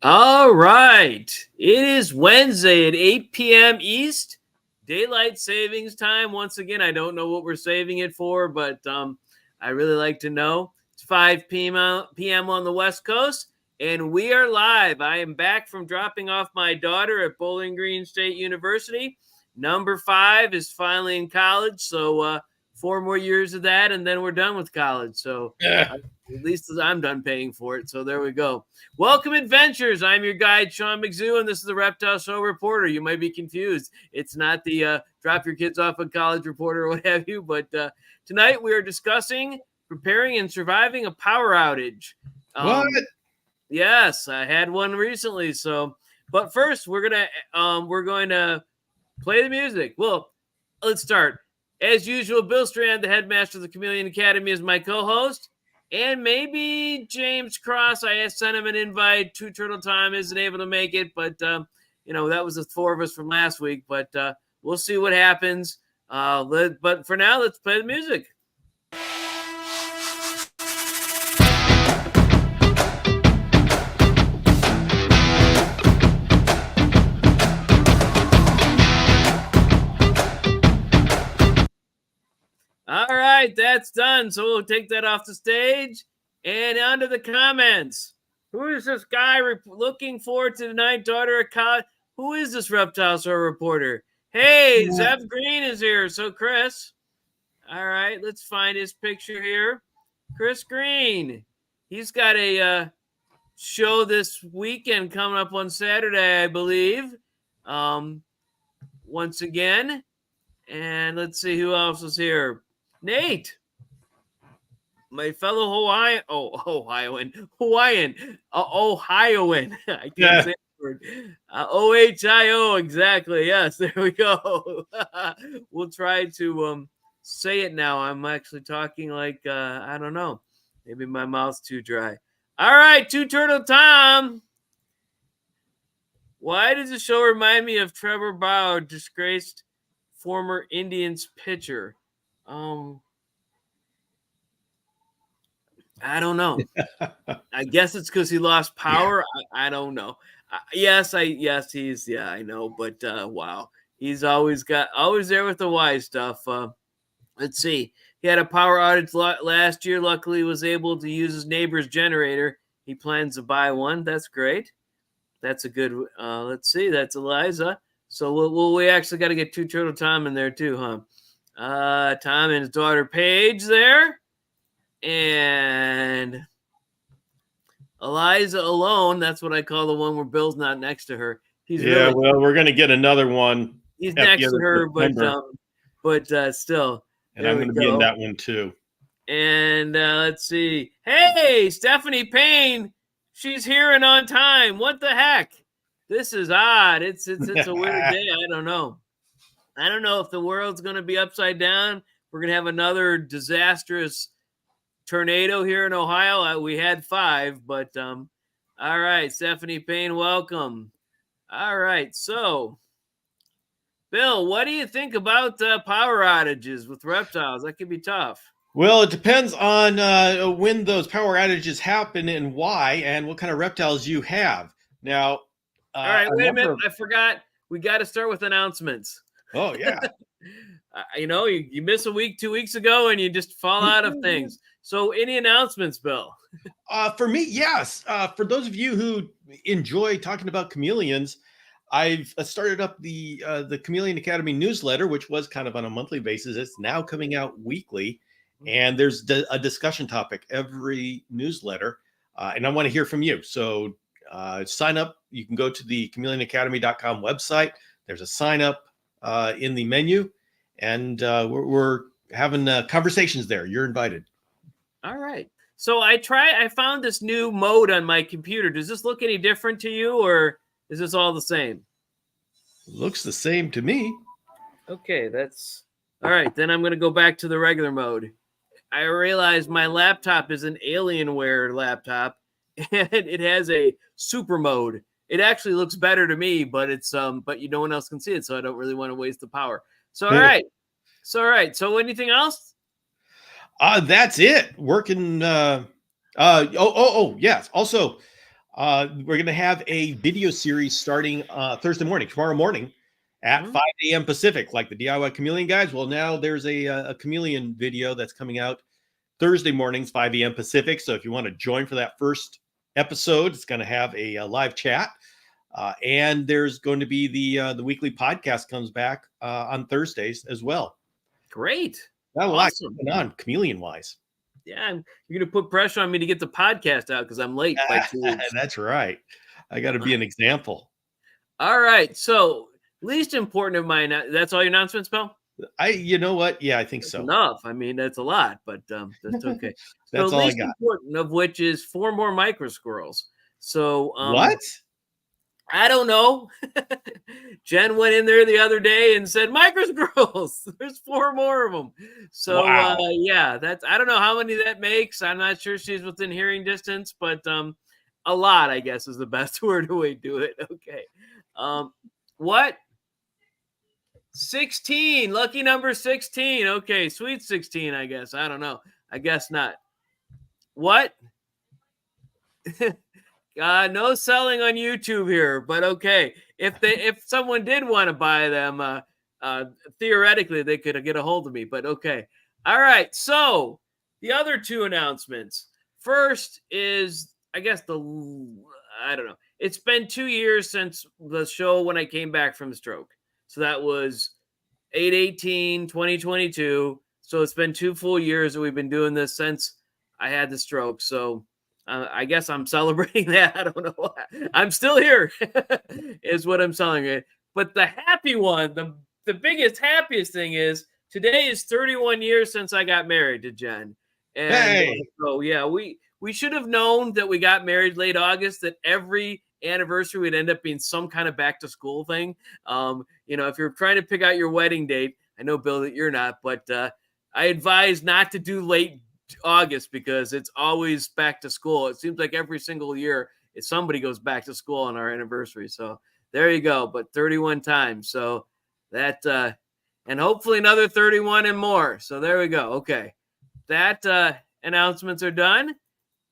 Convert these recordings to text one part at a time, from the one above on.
All right. It is Wednesday at 8 p.m. East, daylight savings time. Once again, I don't know what we're saving it for, but I really like to know. It's 5 p.m. on the West Coast, and we are live. I am back from dropping off my daughter at Bowling Green State University. Number 5 is finally in college, so 4 more years of that, and then we're done with college. So at least I'm done paying for it. So there we go. Welcome, adventures. I'm your guide, Sean McZoo, and this is the Reptile Show Reporter. You might be confused. It's not the drop your kids off at college reporter or what have you, but tonight we are discussing preparing and surviving a power outage. What? Yes, I had one recently. So, but first we're going to play the music. Well, let's start. As usual, Bill Strand, the headmaster of the Chameleon Academy, is my co-host. And maybe James Cross, I sent him an invite. Two Turtle Time isn't able to make it, but, that was the 4 of us from last week. But we'll see what happens. But for now, let's play the music. All right, that's done. So we'll take that off the stage and onto the comments. Who is this guy looking forward to tonight, daughter of college? Who is this Reptile Show reporter? Hey, Zev Green is here. So Chris. All right, let's find his picture here. Chris Green. He's got a show this weekend coming up on Saturday, I believe. Once again. And let's see who else is here. Nate, my fellow Ohioan. I can't say the word. OHIO, exactly. Yes, there we go. We'll try to say it now. I'm actually talking like, I don't know. Maybe my mouth's too dry. All right, Two Turtle Tom. Why does the show remind me of Trevor Bauer, disgraced former Indians pitcher? I don't know. I guess it's because he lost power. I don't know. I know. But wow, he's always there with the wise stuff. Let's see. He had a power outage last year. Luckily, he was able to use his neighbor's generator. He plans to buy one. That's great. That's a good. Let's see. That's Eliza. So we actually got to get Two Turtle Tom in there too, huh? Tom and his daughter Paige there, and Eliza alone. That's what I call the one where Bill's not next to her. Well, we're gonna get another one. He's next to her, but still. And I'm gonna be in that one too. And let's see. Hey, Stephanie Payne, she's here and on time. What the heck? This is odd. It's a weird day. I don't know. I don't know if the world's going to be upside down. We're going to have another disastrous tornado here in Ohio. We had 5, but all right, Stephanie Payne, welcome. All right, so Bill, what do you think about power outages with reptiles? That could be tough. Well, it depends on when those power outages happen and why, and what kind of reptiles you have. Now, all right, wait a minute. I forgot. We got to start with announcements. Oh, yeah. You miss a week 2 weeks ago and you just fall out of things. So any announcements, Bill? For me, yes. For those of you who enjoy talking about chameleons, I've started up the Chameleon Academy newsletter, which was kind of on a monthly basis. It's now coming out weekly, and there's a discussion topic every newsletter, and I want to hear from you. So sign up. You can go to the chameleonacademy.com website. There's a sign up in the menu, and we're having conversations there. You're invited. All right. So I found this new mode on my computer. Does this look any different to you, or is this all the same? Looks the same to me. Okay, that's all right. Then I'm going to go back to the regular mode. I realized my laptop is an Alienware laptop, and it has a super mode. It actually looks better to me, but it's but no one else can see it, so I don't really want to waste the power. So all right. So anything else? That's it. Working. Yes. Also, We're going to have a video series starting Thursday morning, tomorrow morning at 5 a.m. Pacific, like the DIY Chameleon guys. Well, now there's a chameleon video that's coming out Thursday mornings, 5 a.m. Pacific. So if you want to join for that first episode, it's going to have a live chat. And there's going to be the weekly podcast comes back on Thursdays as well. Great. Got a lot going on chameleon wise. Yeah, you're going to put pressure on me to get the podcast out because I'm late by 2 weeks. That's right. I got to be an example. All right. So least important of my, that's all your announcements, pal? You know what? Yeah, I think that's so. Enough. I mean, that's a lot, but that's okay. That's so all least I got. Important of which is 4 more micro squirrels. So what? I don't know. Jen went in there the other day and said, micro squirrels, there's 4 more of them. So wow. Yeah, that's, I don't know how many that makes. I'm not sure she's within hearing distance, but a lot, I guess, is the best word way to do it. Okay. What? 16, lucky number 16. Okay, sweet 16, I guess. I don't know. I guess not. What? No selling on YouTube here, but okay. If someone did want to buy them, theoretically they could get a hold of me. But okay, all right. So the other 2 announcements. First is, I guess I don't know. It's been 2 years since the show when I came back from the stroke. So that was 8/18/2022. So it's been 2 full years that we've been doing this since I had the stroke. So. I guess I'm celebrating that. I don't know why. I'm still here is what I'm celebrating. But the happy one, the biggest, happiest thing is today is 31 years since I got married to Jen. And so, yeah, we should have known that we got married late August, that every anniversary would end up being some kind of back to school thing. If you're trying to pick out your wedding date, I know, Bill, that you're not, but I advise not to do late August because it's always back to school. It seems like every single year somebody goes back to school on our anniversary. So there you go. But 31 times. So that and hopefully another 31 and more. So there we go. Okay. That announcements are done.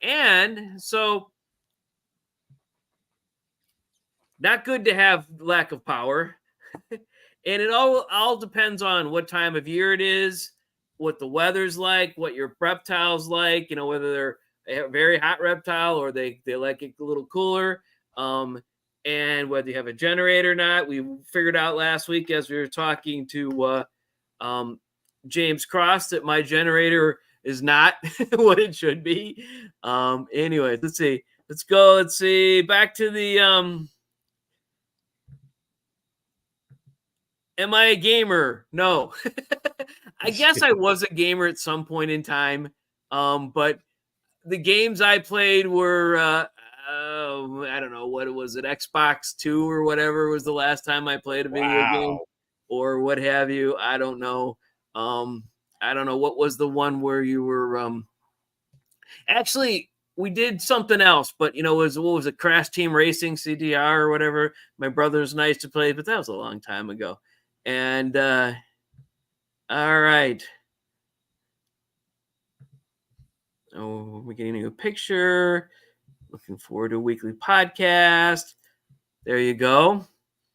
And so not good to have lack of power. And it all depends on what time of year it is, what the weather's like, what your reptiles like, whether they're a very hot reptile or they like it a little cooler, and whether you have a generator or not. We figured out last week as we were talking to James Cross that my generator is not what it should be. Anyways, let's see. Let's go. Let's see. Back to the am I a gamer? No. I guess I was a gamer at some point in time, but the games I played were, I don't know, what was it, Xbox 2 or whatever was the last time I played a video game or what have you. I don't know. I don't know. What was the one where you were actually, we did something else, but, what was it, Crash Team Racing, CDR or whatever. My brother's nice to play, but that was a long time ago. And, all right. Oh, we're getting a picture. Looking forward to a weekly podcast. There you go.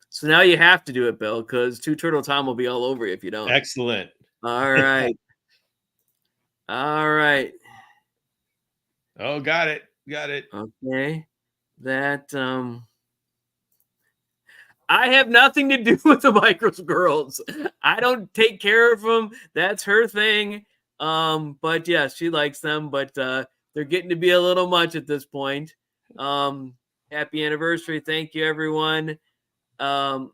So now you have to do it, Bill, because Two Turtle Tom will be all over you if you don't. Excellent. All right. All right. Oh, got it. Got it. Okay. That I have nothing to do with the micro squirrels. I don't take care of them. That's her thing. But yeah, she likes them, but they're getting to be a little much at this point. Happy anniversary. Thank you, everyone. Mine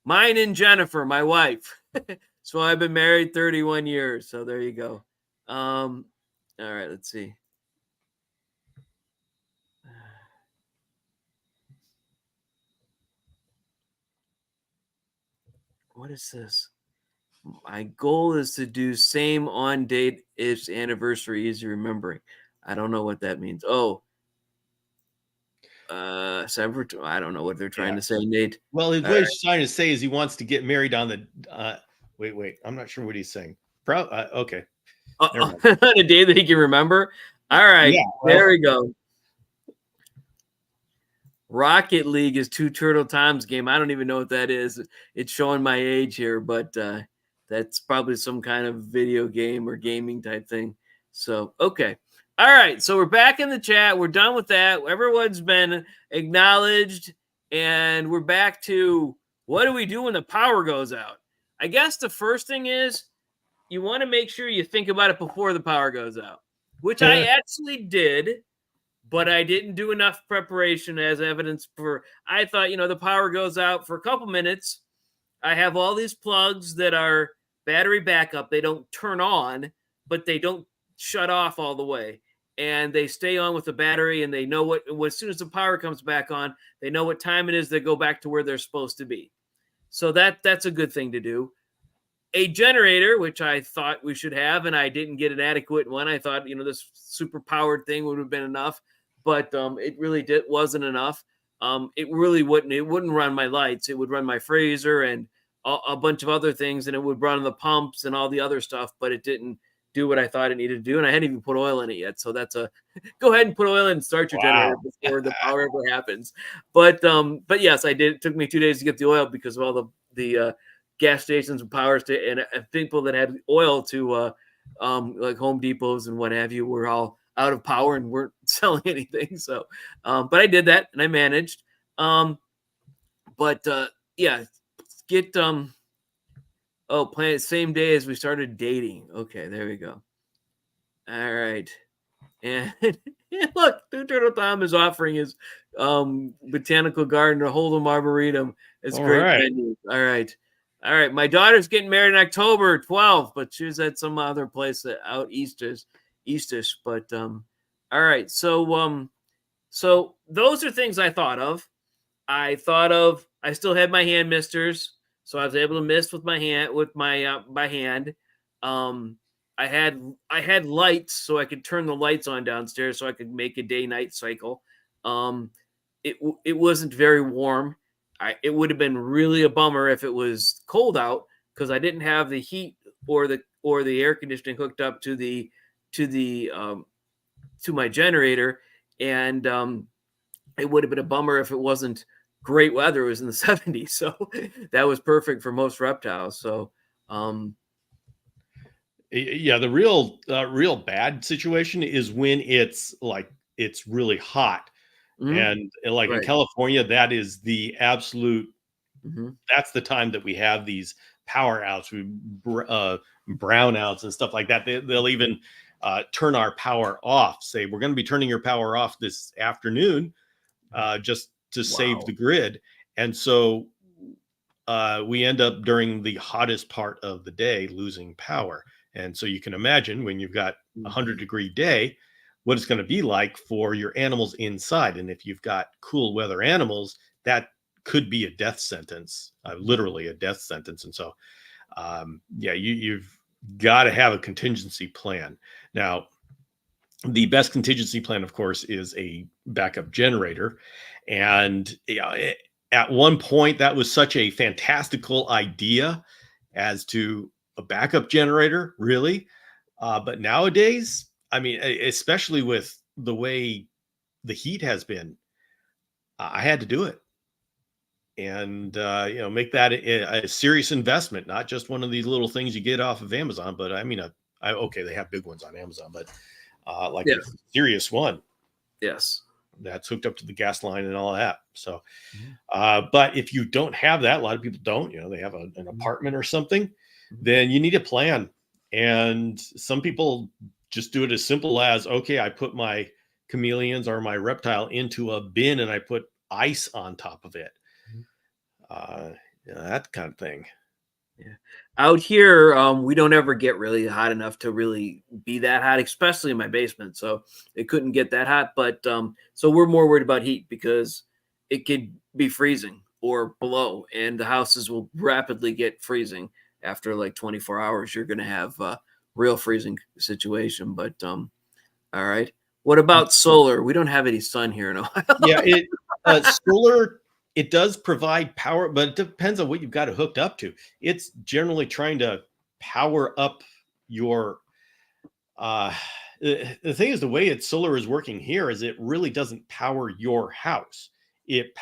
and Jennifer, my wife. So I've been married 31 years. So there you go. All right, let's see. What is this? My goal is to do same on date if anniversary easy remembering. I don't know what that means. Oh, I don't know what they're trying to say, Nate. Well, what he's trying to say is he wants to get married on the wait. I'm not sure what he's saying. Okay. On a day that he can remember. All right, Yeah, there well, we go. Rocket League is Two Turtle Time's game. I don't even know what that is. It's showing my age here, but that's probably some kind of video game or gaming type thing. So, okay. All right. So we're back in the chat. We're done with that. Everyone's been acknowledged. And we're back to what do we do when the power goes out? I guess the first thing is you want to make sure you think about it before the power goes out, which I actually did, but I didn't do enough preparation as evidence for. I thought, the power goes out for a couple minutes. I have all these plugs that are battery backup. They don't turn on, but they don't shut off all the way. And they stay on with the battery, and they know what as soon as the power comes back on, they know what time it is. They go back to where they're supposed to be. So that's a good thing to do. A generator, which I thought we should have, and I didn't get an adequate one. I thought, this super powered thing would have been enough, but it really wasn't enough. It really wouldn't. It wouldn't run my lights. It would run my freezer and a bunch of other things, and it would run the pumps and all the other stuff, but it didn't do what I thought it needed to do, and I hadn't even put oil in it yet. So that's a go ahead and put oil in and start your generator wow. before the power ever happens. But yes, I did. It took me 2 days to get the oil because of all the gas stations and power and people that had oil to like Home Depots and what have you were all out of power and weren't selling anything. So, but I did that and I managed. But yeah, get plan same day as we started dating. Okay, there we go. All right. And look, Two Turtle Tom is offering his botanical garden to Hold'em Arboretum. It's All great right. venue. All right. All right. My daughter's getting married in October 12th, but she was at some other place out eastish. But all right. So those are things I thought of. I still had my hand misters, so I was able to mist with my hand by hand. I had lights, so I could turn the lights on downstairs, so I could make a day night cycle. It wasn't very warm. It would have been really a bummer if it was cold out because I didn't have the heat or the air conditioning hooked up to my generator, and it would have been a bummer if it wasn't great weather. It was in the 70s, so that was perfect for most reptiles. So Yeah, the real bad situation is when it's really hot. And like in right. California, that is the absolute Mm-hmm. that's the time that we have these power outs, brownouts and stuff like that. They'll even turn our power off, say we're going to be turning your power off this afternoon just to save the grid. And so we end up during the hottest part of the day losing power. And so you can imagine when you've got a 100-degree day, what it's going to be like for your animals inside. And if you've got cool weather animals, that could be a death sentence, literally a death sentence. And so, you've got to have a contingency plan. Now, the best contingency plan, of course, is a backup generator. And at one point, that was such a fantastical idea as to a backup generator, really. But nowadays, I mean, especially with the way the heat has been, I had to do it. And, make that a serious investment, not just one of these little things you get off of Amazon. But I mean, okay, they have big ones on Amazon, but a serious one. Yes. That's hooked up to the gas line and all that. So, but if you don't have that, a lot of people don't, they have an apartment or something, then you need a plan. And some people just do it as simple as, okay, I put my chameleons or my reptile into a bin and I put ice on top of it. That kind of thing. Yeah. Out here, we don't ever get really hot enough to really be that hot, especially in my basement. So it couldn't get that hot. But so we're more worried about heat because it could be freezing or below, and the houses will rapidly get freezing after like 24 hours. You're going to have a real freezing situation. But all right. What about solar? We don't have any sun here in Ohio. Yeah, solar. It does provide power, but it depends on what you've got it hooked up to. It's generally trying to power up your the thing is, the way solar is working here is it really doesn't power your house. It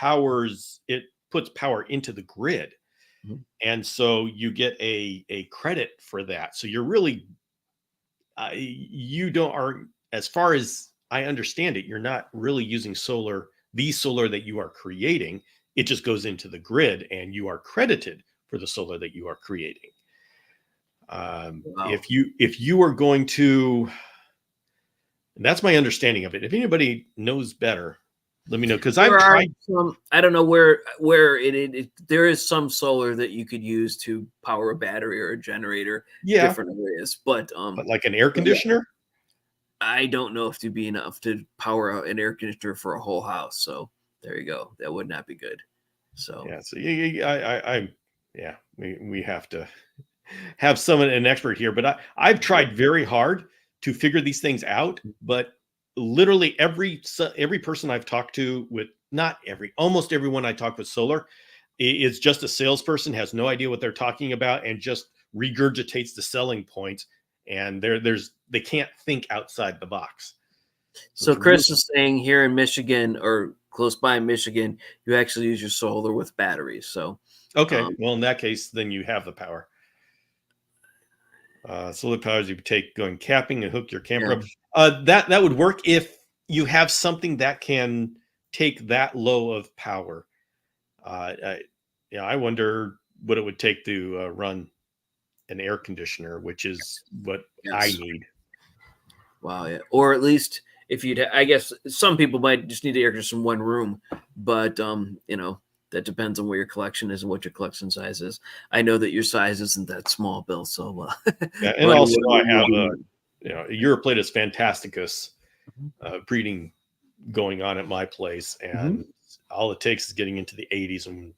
puts power into the grid. Mhm. And so you get a credit for that. So you're really, you don't are as far as I understand it, you're not really using the solar that you are creating. It just goes into the grid and you are credited for the solar that you are creating. Wow. If you are going to, that's my understanding of it. If anybody knows better, let me know, because I've There are tried. some, I don't know where there is some solar that you could use to power a battery or a generator, Yeah, different areas, but but like an air yeah, conditioner. I don't know if it'd be enough to power an air conditioner for a whole house. So there you go. That would not be good. So Yeah, so yeah, we have to have someone, an expert here. But I've yeah. tried very hard to figure these things out. But literally every person I've talked to, with not every, almost everyone I talk with solar, is just a salesperson, has no idea what they're talking about, and just regurgitates the selling points. And they can't think outside the box. So So it's really, Chris is saying here in Michigan or close by in Michigan, you actually use your solar with batteries. So okay. um, Well, in that case, then you have the power. Solar powers you take going camping and hook your camper yeah. up. That would work if you have something that can take that low of power. I, yeah, I wonder what it would take to run an air conditioner, which is what I Yes. need. Wow. Yeah. Or at least if you'd, I guess some people might just need the air conditioner in one room, but that depends on where your collection is and what your collection size is. I know that your size isn't that small, Bill. So, Yeah, and but also what I you have a need. Europlatus fantasticus breeding going on at my place, Mhm. and all it takes is getting into the 80s, and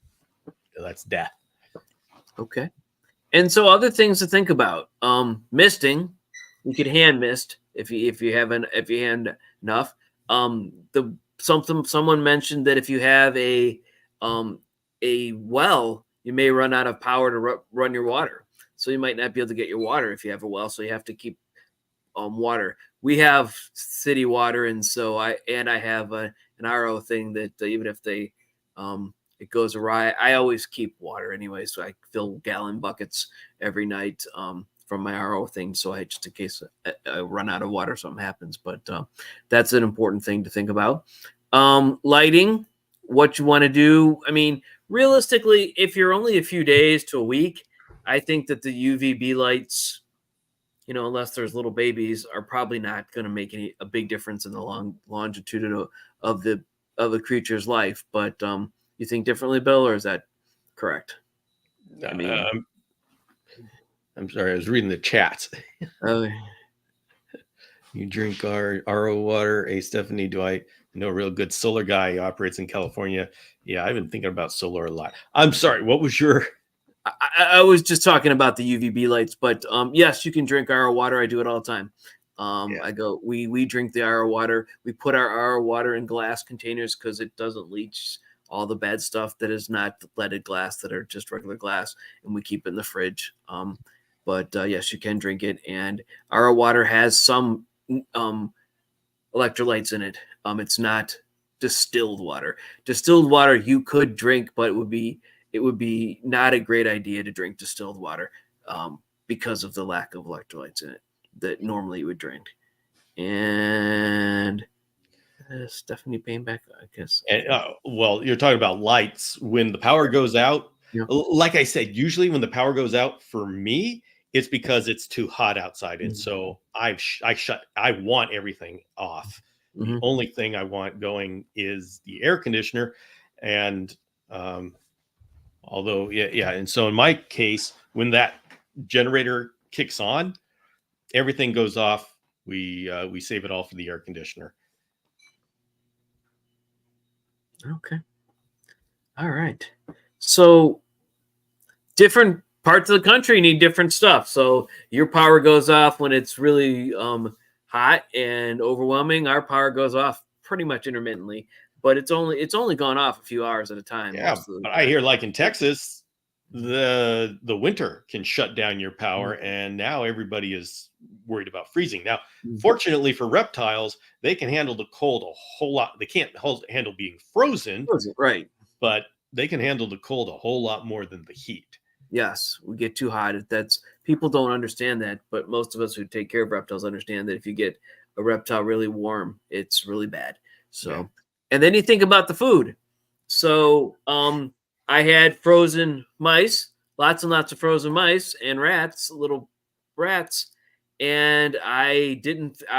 that's death. Okay. And so other things to think about. Misting, you could hand mist if you hand enough. The something someone mentioned that if you have a well, you may run out of power to run your water. So you might not be able to get your water if you have a well. So you have to keep water. We have city water, and so I have an RO thing that even if it goes awry, I always keep water anyway. So I fill gallon buckets every night from my RO thing. So I just in case I run out of water, something happens. But that's an important thing to think about. Lighting, what you want to do. I mean, realistically, if you're only a few days to a week, I think that the UVB lights, unless there's little babies, are probably not going to make a big difference in the longitude of the creature's life. But you think differently, Bill, or is that correct? I mean, Um, I'm sorry, I was reading the chats. uh, You drink our RO water. Hey, Stephanie, do I know a real good solar guy who operates in California? Yeah, I've been thinking about solar a lot. I'm sorry, what was your. I was just talking about the UVB lights, but yes, you can drink RO water. I do it all the time. Yeah. We drink the RO water. We put our RO water in glass containers because it doesn't leach all the bad stuff that is not leaded glass, that are just regular glass, and we keep it in the fridge. But yes, you can drink it, and RO water has some electrolytes in it. It's not distilled water. Distilled water you could drink, but it would be not a great idea to drink distilled water because of the lack of electrolytes in it that normally you would drink. And Stephanie paying back, I guess. And, well, you're talking about lights. When the power goes out, Yeah. like I said, usually when the power goes out for me, it's because it's too hot outside. And Mhm. so I want everything off. The Mhm. only thing I want going is the air conditioner. And although, yeah. And so in my case, when that generator kicks on, everything goes off. We save it all for the air conditioner. Okay. All right. So different parts of the country need different stuff. So your power goes off when it's really hot and overwhelming. Our power goes off pretty much intermittently, but it's only gone off a few hours at a time Yeah, most of the but I time. hear like in Texas, the winter can shut down your power, and now everybody is worried about freezing. Now, fortunately for reptiles, they can handle the cold a whole lot. They can't handle being frozen, Right. but they can handle the cold a whole lot more than the heat. Yes, we get too hot. That's people don't understand that, but most of us who take care of reptiles understand that if you get a reptile really warm, it's really bad. So, Yeah. and then you think about the food. So, I had frozen mice, lots and lots of frozen mice and rats, little rats, and I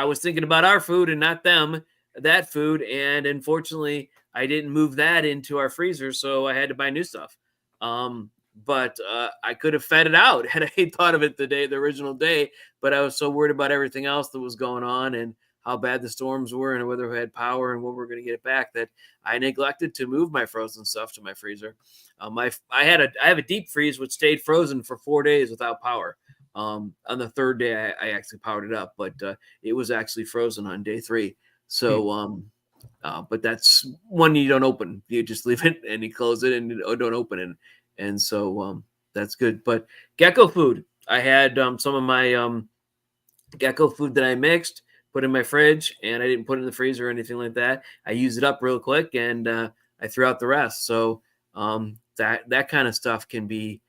was thinking about our food and not them, that food, and unfortunately, I didn't move that into our freezer, so I had to buy new stuff. But I could have fed it out had I thought of it the original day. But I was so worried about everything else that was going on and how bad the storms were and whether we had power and when we were going to get it back that I neglected to move my frozen stuff to my freezer. I have a deep freeze which stayed frozen for 4 days without power. On the third day, I actually powered it up, but it was actually frozen on day 3. So, but that's one you don't open. You just leave it and you close it and don't open it. And so that's good. But gecko food, I had some of my gecko food that I mixed, put in my fridge, and I didn't put it in the freezer or anything like that. I used it up real quick and I threw out the rest. So that kind of stuff can be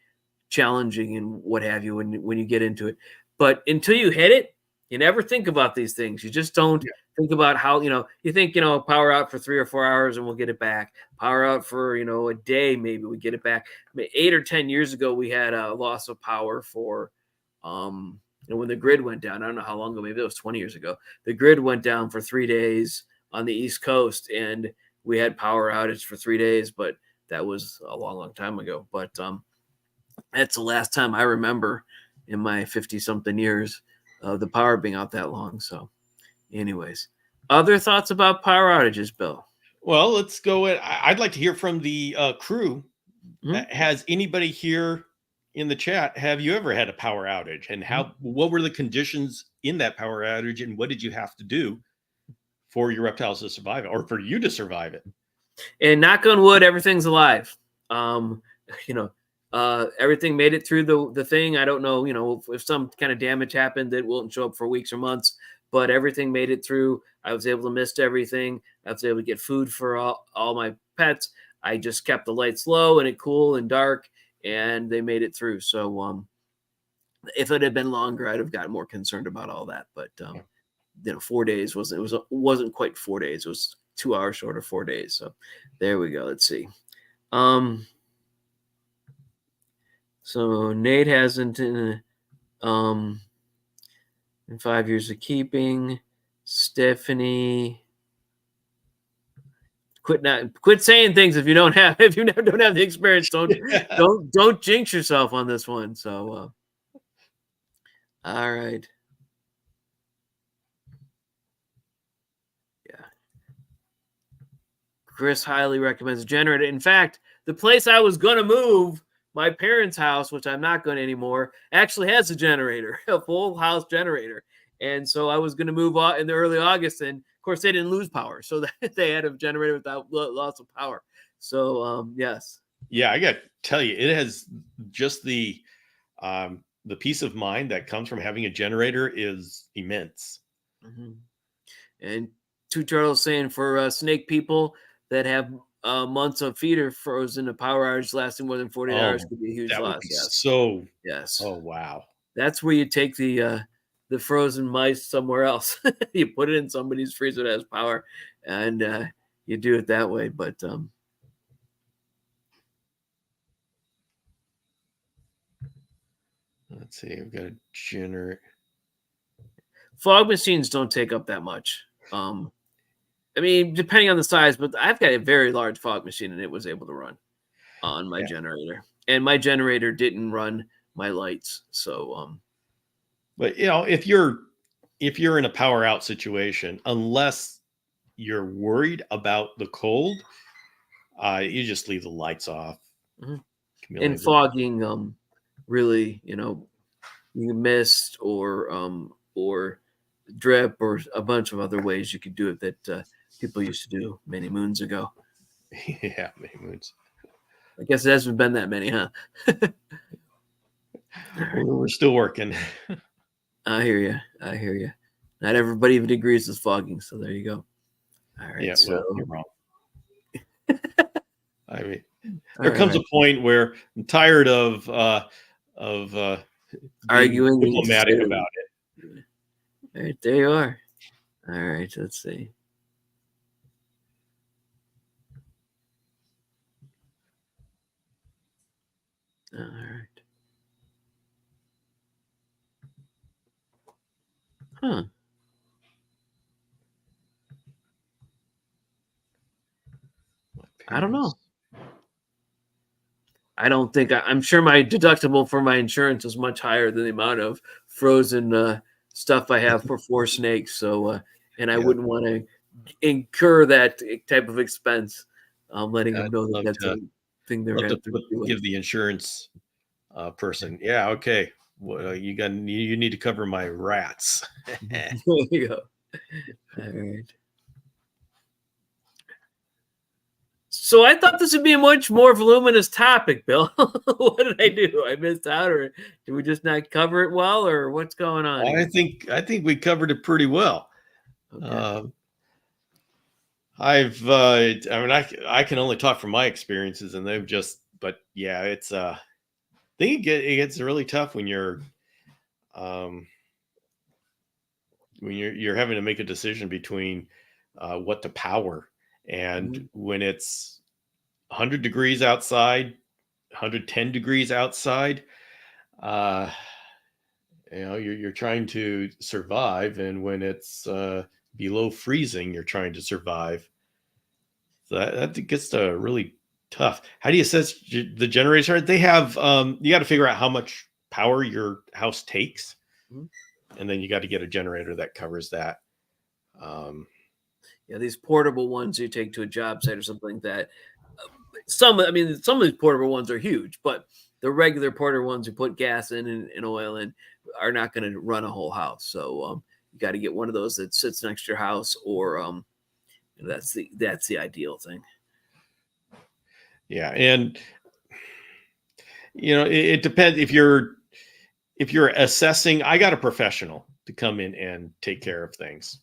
challenging and what have you when you get into it. But until you hit it, you never think about these things. You just don't think about how, you think, power out for 3 or 4 hours and we'll get it back. Power out for, a day, maybe we get it back. I mean, 8 or 10 years ago, we had a loss of power for, when the grid went down. I don't know how long ago, maybe it was 20 years ago. The grid went down for 3 days on the East Coast and we had power outage for 3 days, but that was a long, long time ago. But that's the last time I remember in my 50-something years of the power being out that long. So anyways, other thoughts about power outages, Bill? Well, let's go. I'd like to hear from the crew. Has anybody here in the chat, have you ever had a power outage? And what were the conditions in that power outage? And what did you have to do for your reptiles to survive it or for you to survive it? And knock on wood, everything's alive. Everything made it through the thing. I don't know, if some kind of damage happened that won't show up for weeks or months, but everything made it through. I was able to mist everything. I was able to get food for all my pets. I just kept the lights low and it cool and dark, and they made it through. So if it had been longer, I'd have gotten more concerned about all that. But 4 days wasn't quite 4 days. It was 2 hours short of 4 days. So there we go. Let's see. So Nate hasn't in 5 years of keeping. Stephanie, quit saying things if you don't have the experience. Don't jinx yourself on this one. So all right. Yeah. Chris highly recommends a generator. In fact, the place I was going to move, my parents' house, which I'm not going to anymore, actually has a generator, a full house generator. And so I was going to move out in the early August, and of course they didn't lose power, so they had a generator without loss of power. So yes. Yeah, I got to tell you, it has just the peace of mind that comes from having a generator is immense. And Two Turtles saying for snake people that have months of feeder frozen, a power outage lasting more than 40 hours could be a huge loss. Yes. Oh wow. That's where you take the frozen mice somewhere else. You put it in somebody's freezer that has power, and you do it that way. But let's see. I've got a generator. Fog machines don't take up that much. I mean, depending on the size, but I've got a very large fog machine, and it was able to run on my generator. And my generator didn't run my lights. So, but if you're in a power out situation, unless you're worried about the cold, you just leave the lights off. And fogging, really, you mist or drip or a bunch of other ways you could do it that people used to do many moons ago. Yeah, many moons. I guess it hasn't been that many, huh? We're still working. I hear you. I hear you. Not everybody even agrees with fogging, so there you go. All right. Yeah, So, well, you're wrong. I mean, all there comes right. a point where I'm tired of being Arguing and diplomatic considering. about it. All right, there you are. All right, let's see. All right. Huh. I don't know. I don't think I'm sure my deductible for my insurance is much higher than the amount of frozen stuff I have for 4 snakes. So, and I Yeah, wouldn't want to incur that type of expense. Letting them I'd know that love that's to a thing they're going to do. give the insurance person. Yeah, okay. Well, you need to cover my rats. There you go. All right. So I thought this would be a much more voluminous topic, Bill. What did I do? I missed out, or did we just not cover it well, or what's going on here? I think we covered it pretty well. Okay. I mean, I can only talk from my experiences, and they've just, but yeah, it's I think it gets really tough um, when you're having to make a decision between what to power, and Mhm. when it's 100 degrees outside, 110 degrees outside, uh, you're trying to survive, and when it's below freezing, you're trying to survive. So that gets to really tough. How do you set the generator? They have you got to figure out how much power your house takes, Mhm. and then you got to get a generator that covers that. Um, Yeah, these portable ones you take to a job site or something like that. I mean, some of these portable ones are huge, but the regular portable ones you put gas in and oil in are not going to run a whole house. So you got to get one of those that sits next to your house, or that's the ideal thing. yeah, and it depends if you're assessing. I got a professional to come in and take care of things,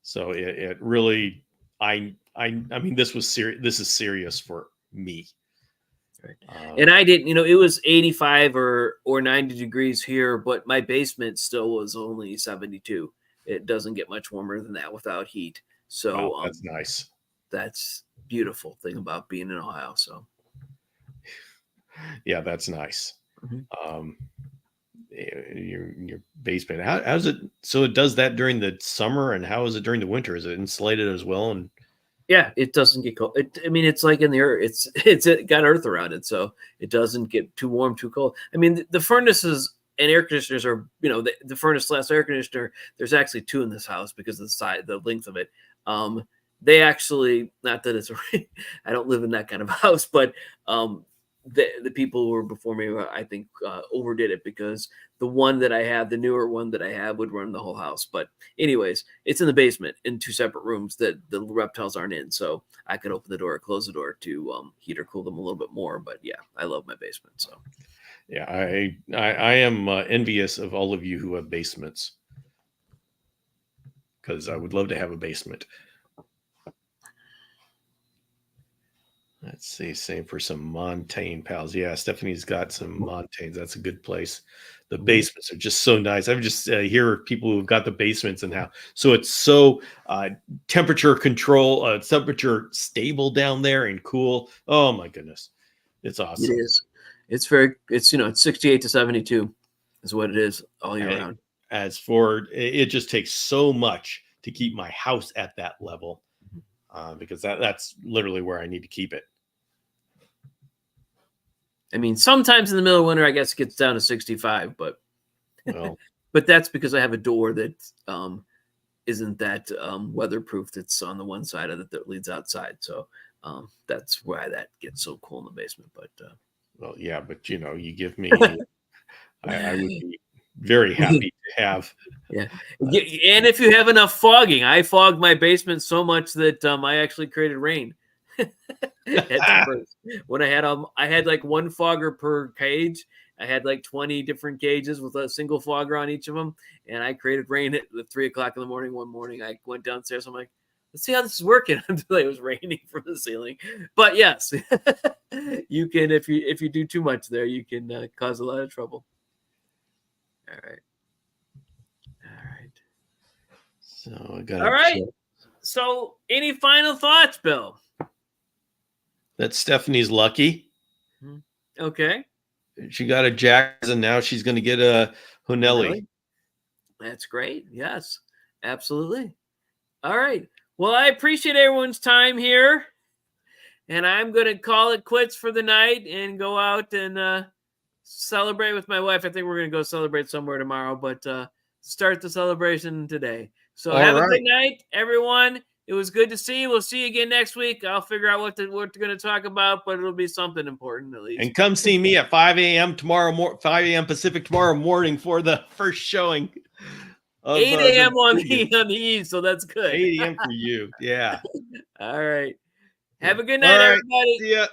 so it really I mean this was serious. This is serious for me. Right. And Um, I didn't, it was 85 or 90 degrees here, but my basement still was only 72. It doesn't get much warmer than that without heat. wow, So that's nice. that's beautiful thing about being in Ohio. So Yeah, that's nice. mhm. Um, your basement. How's it? So it does that during the summer, and how is it during the winter? Is it insulated as well? And Yeah, it doesn't get cold. I mean, it's like in the earth. It got earth around it, so it doesn't get too warm, too cold. I mean, the furnaces and air conditioners are, the furnace slash air conditioner. There's actually two in this house because of the length of it. Um, they actually, not that it's, I don't live in that kind of house, but the people who were before me, I think, overdid it because the newer one that I have, would run the whole house. But anyways, it's in the basement in two separate rooms that the reptiles aren't in. So I could open the door or close the door to heat or cool them a little bit more. But yeah, I love my basement. So yeah, I am envious of all of you who have basements because I would love to have a basement. Let's see, same for some Montaigne pals. Yeah, Stephanie's got some Montaignes. That's a good place. The basements are just so nice. I've just hear people who've got the basements and how so it's so temperature control, temperature stable down there and cool. Oh my goodness, it's it awesome. is. It's it's 68 to 72 is what it is all year And round. as for it just takes so much to keep my house at that level because that's literally where I need to keep it. I mean, sometimes in the middle of winter, I guess it gets down to 65, but Well, that's because I have a door that isn't that weatherproof. That's on the one side of it that leads outside. So that's why that gets so cool in the basement. But well, yeah, but you give me, I would be very happy to have. yeah. Uh, And if you have enough fogging, I fogged my basement so much that I actually created rain. At the first, when I had like one fogger per cage, I had like 20 different cages with a single foie gras on each of them, and I created rain at 3 o'clock in the morning. One morning, I went downstairs. I'm like, let's see how this is working until it was raining from the ceiling. But yes, you can if you do too much there, you can cause a lot of trouble. All right. So I got. All right. So, any final thoughts, Bill? That Stephanie's lucky. Okay. She got a Jackson, and now she's going to get a Hunelli. That's great. Yes, absolutely. All right. Well, I appreciate everyone's time here, and I'm going to call it quits for the night and go out and celebrate with my wife. I think we're going to go celebrate somewhere tomorrow, but start the celebration today. So have a good night, everyone. It was good to see you. We'll see you again next week. I'll figure out what we're going to talk about, but it'll be something important at least. And come see me at 5 a.m. 5 a.m. Pacific tomorrow morning for the first showing. 8 a.m. on the East, so that's good. 8 a.m. for you. Yeah. All right. Have a good night, everybody. See ya.